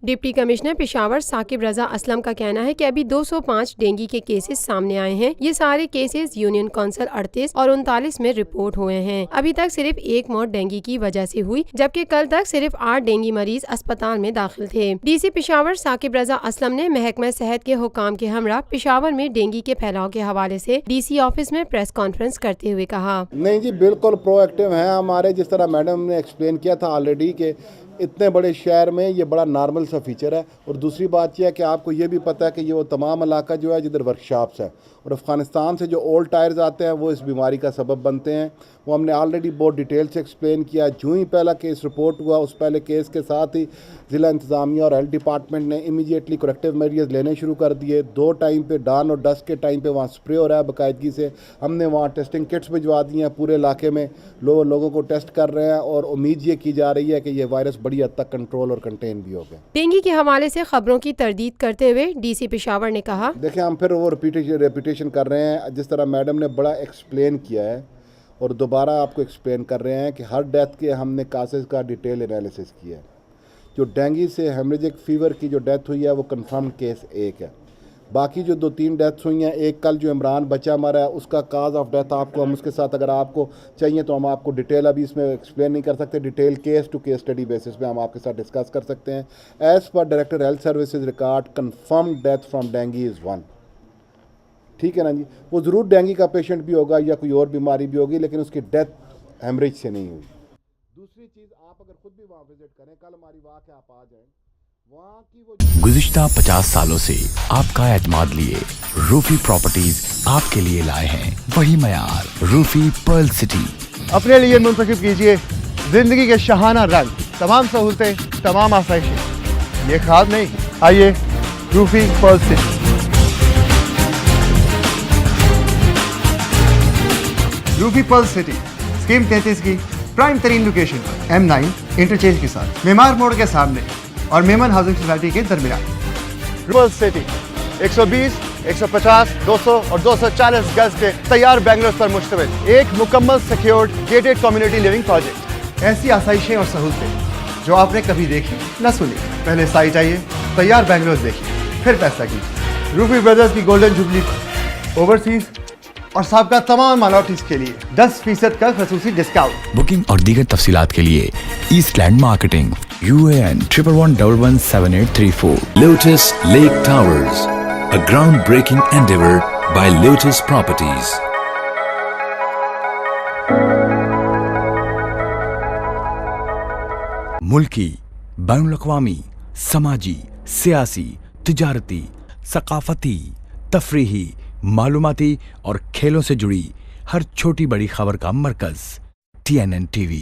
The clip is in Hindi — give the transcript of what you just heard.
डिप्टी कमिश्नर पेशावर साकिब रजा असलम का कहना है कि अभी 205 डेंगू के केसेस सामने आए हैं। ये सारे केसेस यूनियन काउंसिल 38 और 39 में रिपोर्ट हुए हैं। अभी तक सिर्फ एक मौत डेंगू की वजह से हुई, जबकि कल तक सिर्फ 8 डेंगू मरीज अस्पताल में दाखिल थे। DC पेशावर साकिब रजा असलम ने महकमा सेहत के हुकाम के हमरा पेशावर में डेंगू के फैलाव के हवाले से DC ऑफिस में प्रेस कॉन्फ्रेंस करते हुए कहा, नहीं जी, बिल्कुल प्रोएक्टिव हैं हमारे। जिस तरह मैडम ने एक्सप्लेन किया था ऑलरेडी के इतने बड़े शहर में ये बड़ा नॉर्मल सा फीचर है। और दूसरी बात यह है कि आपको ये भी पता है कि ये वो तमाम इलाका जो है जिधर वर्कशॉप्स है और अफ़गानिस्तान से जो ओल्ड टायर्स आते हैं वो इस बीमारी का सबब बनते हैं। वो हमने ऑलरेडी बहुत डिटेल से एक्सप्लेन किया। जो ही पहला केस रिपोर्ट हुआ उस पहले केस के साथ ही ज़िला इंतज़ामिया और हेल्थ डिपार्टमेंट ने इमीडिएटली करेक्टिव मेजर्स लेने शुरू कर दिए। 2 टाइम पे डान और डस्ट के टाइम पे वहाँ स्प्रे हो रहा है बाकायदगी से। हमने वहाँ टेस्टिंग किट्स भिजवा दी हैं पूरे इलाके में, लोगों को टेस्ट कर रहे हैं और उम्मीद ये की जा रही है कि ये वायरस बड़ी हद तक कंट्रोल और कंटेन भी हो गया। डेंगू के हवाले से खबरों की तरदीद करते हुए DC पेशावर ने कहा, देखिए हम फिर वो रिपीटेशन कर रहे हैं। जिस तरह मैडम ने बड़ा एक्सप्लेन किया है और दोबारा आपको एक्सप्लेन कर रहे हैं कि हर डेथ के हमने कासेस का डिटेल एनालिसिस किया है। जो डेंगू से हेमरेजिक फीवर की जो डेथ हुई है वो कंफर्म केस 1 है। बाकी जो 2-3 डेथ्स हुई हैं, एक कल जो इमरान बच्चा मरा है उसका काज ऑफ डेथ आपको हम उसके साथ अगर आपको चाहिए तो हम आपको डिटेल अभी इसमें एक्सप्लेन नहीं कर सकते। Detail case to case study basis पे हम आपके साथ डिस्कस कर सकते हैं। As per director health services record confirm death from dengue is 1। ठीक है ना जी, वो ज़रूर डेंगू का पेशेंट भी होगा या कोई और बीमारी भी होगी, लेकिन उसकी डेथ हेमरेज से नहीं हुई। दूसरी चीज़, आप अगर खुद भी वहाँ विजिट करें, कल हमारी वाक़ है, आप आ जाएं वहाँ की वो गुज़िश्ता 50 सालों से आपका एतमाद लिए रूफी प्रॉपर्टीज आपके लिए लाए हैं वही मयार, रूफी पर्ल सिटी। अपने लिए मुंतखब कीजिए जिंदगी के शहाना रंग, तमाम सहूलतें, तमाम आसाइशें। ये ख्वाब नहीं, आइए Rufi Perl city. Rufi Perl city scheme 33 की प्राइम तरीन लोकेशन पर M9 इंटरचेंज के साथ मेमार मोड़ के सामने और मेमन हाउसिंग सोसाइटी के दरमियान। पर्ल सिटी 120, 150, 200 और 240 गज के तैयार बैंगलोर पर मुश्तमिल एक मुकम्मल secured gated community living project. ऐसी आसाइशें और सहूलतें जो आपने कभी देखी न सुनी। पहले साइट आइए, तैयार बैंगलोर देखिए, फिर फैसला कीजिए। रूफी ब्रदर्स की गोल्डन जुबली पर ओवरसीज और साबका तमाम माइनॉरिटीज के लिए 10% का खसूसी डिस्काउंट। बुकिंग और दीगर तफसीलात के लिए ईस्टलैंड marketing UAN 11117834। Lotus Lake Towers, a groundbreaking endeavor by Lotus Properties. मुल्की, बैनुल-अक़वामी, समाजी, सियासी, तिजारती, सकाफती, तफरीही, मालूमाती और खेलों से जुड़ी हर छोटी बड़ी खबर का मरकज TNN TV।